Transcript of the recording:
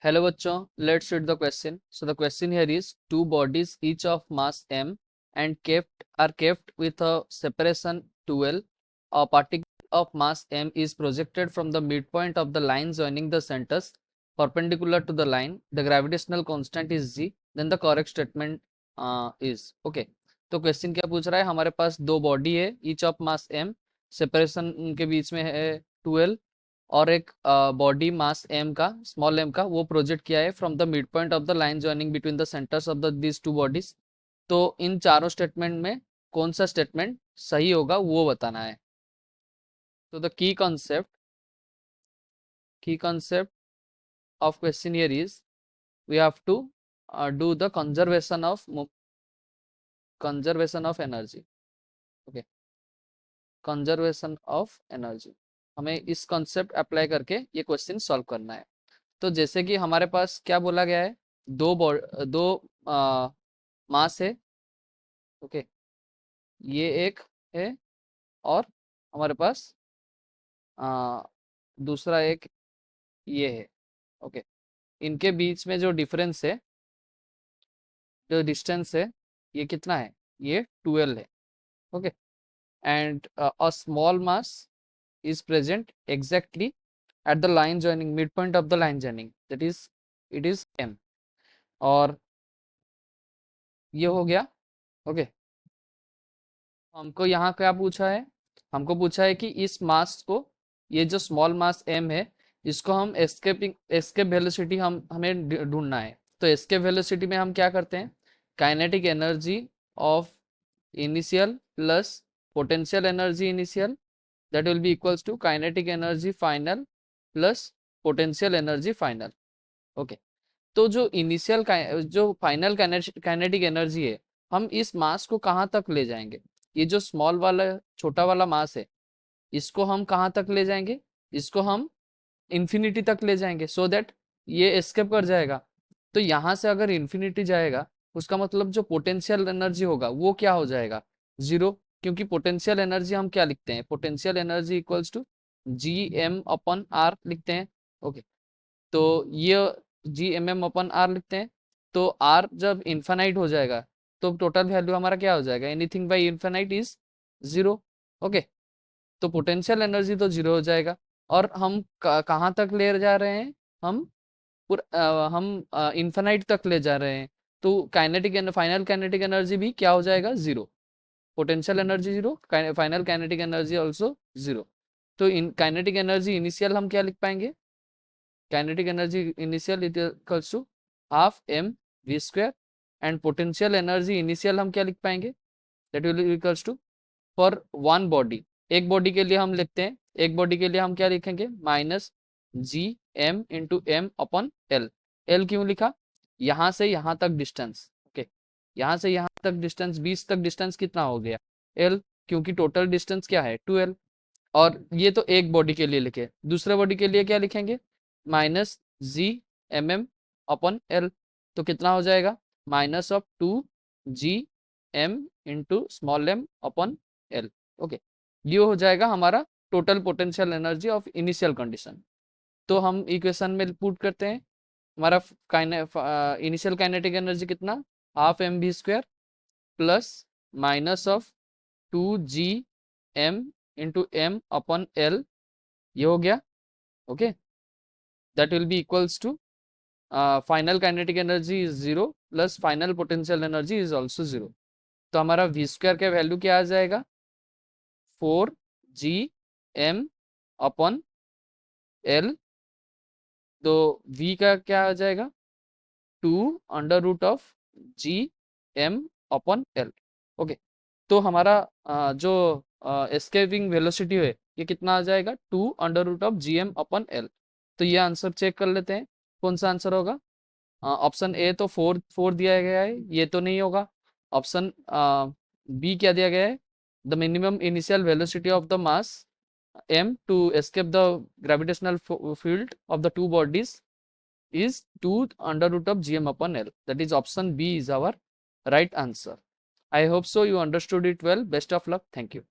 Hello बच्चों, let's read the question. So the question here is two bodies each of mass m and kept with a separation 12. A particle of mass m is projected from the midpoint of the line joining the centers perpendicular to the line. The gravitational constant is g. Then the correct statement is okay. तो question क्या पूछ रहा है? हमारे पास दो body है, each of mass m, separation उनके बीच में है 12, और एक बॉडी मास m का, स्मॉल m का, वो प्रोजेक्ट किया है from the mid point of the line joining between the centres of the this two bodies. तो इन चारों स्टेटमेंट में कौन सा स्टेटमेंट सही होगा वो बताना है. तो the key concept of question here is we have to do the conservation of energy. Okay, conservation of energy, हमें इस कॉन्सेप्ट अप्लाई करके ये क्वेश्चन सॉल्व करना है. तो जैसे कि हमारे पास क्या बोला गया है, दो मास है. ओके, ये एक है और हमारे पास आ, दूसरा एक ये है. ओके, इनके बीच में जो डिफरेंस है, जो डिस्टेंस है, ये कितना है? ये 12 है. Okay, and a small mass is present exactly at the line joining, midpoint of the line joining, that is it is m. और ये हो गया. ओके, हमको यहाँ क्या पूछा है? हमको पूछा है कि इस मास को, ये जो स्मॉल मास m है, इसको हम एस्केप वेलोसिटी हमें ढूंढना है. तो एस्केप वेलोसिटी में हम क्या करते हैं? Kinetic energy of initial plus potential energy initial, that will be equals to kinetic energy final plus potential energy final. Okay, तो जो इनिशियल जो फाइनल काइनेटिक एनर्जी है, हम इस मास को कहाँ तक ले जाएंगे? ये जो स्मॉल वाला छोटा वाला मास है, इसको हम कहाँ तक ले जाएंगे? इसको हम इन्फिनिटी तक ले जाएंगे, सो दैट ये एस्केप कर जाएगा. तो यहाँ से अगर इन्फिनिटी जाएगा, उसका मतलब जो पोटेंशियल एनर्जी होगा वो क्या हो जाएगा? जीरो. क्योंकि पोटेंशियल एनर्जी हम क्या लिखते हैं? Potential energy equals to G M upon R लिखते हैं. ओके, तो ये G M M upon R लिखते हैं. तो आर जब इन्फानाइट हो जाएगा, तो टोटल वैल्यू हमारा क्या हो जाएगा? Anything by infinite is zero. Okay, तो पोटेंशियल एनर्जी तो जीरो हो जाएगा. और हम कहाँ तक ले जा रहे हैं? हम इन्फानाइट तक ले जा रहे हैं. तो फाइनल काइनेटिक एनर्जी भी क्या हो जाएगा? Zero. Potential energy zero, final kinetic energy also zero. तो इन काइनेटिक एनर्जी इनिशियल हम क्या लिख पाएंगे? Kinetic energy initial equals to half m v square, and potential energy initial हम क्या लिख पाएंगे? That will equals to, for one body, एक बॉडी के लिए हम लिखते हैं, एक बॉडी के लिए हम क्या लिखेंगे? Minus G M into M upon L. L क्यों लिखा? यहाँ से यहाँ तक डिस्टेंस. ओके, यहाँ से यहाँ तक डिस्टेंस, 20 तक डिस्टेंस कितना हो गया? एल. क्योंकि टोटल डिस्टेंस क्या है? 12. और ये तो एक बॉडी के लिए लिखे, दूसरे बॉडी के लिए क्या लिखेंगे? Minus G M M upon L. तो कितना हो जाएगा? Minus of 2 G M into small M upon L. Okay, ये हो जाएगा हमारा total potential energy of initial condition. तो हम इक्वेशन में पुट करते हैं. हमारा इनिशियल काइनेटिक एनर्जी कितना? Half M V square plus minus of 2 g m into M upon L. ये हो गया. Okay, that will be equals to final kinetic energy is zero plus final potential energy is also zero. तो हमारा we square का value क्या आ जाएगा? 4 g m अपन L. तो v का क्या आ जाएगा? 2 √g m अपन एल. ओके, तो हमारा जो एस्केपिंग वेलोसिटी है, ये कितना आ जाएगा? 2 √g m अपन एल. तो ये आंसर चेक कर लेते हैं, कौन सा आंसर होगा. ऑप्शन ए तो 4 दिया गया है, ये तो नहीं होगा. ऑप्शन बी क्या दिया गया है? The minimum initial velocity of the mass m to escape the gravitational field of the two bodies is 2 √gm upon L. That is option B is our right answer. I hope so you understood it well. Best of luck. Thank you.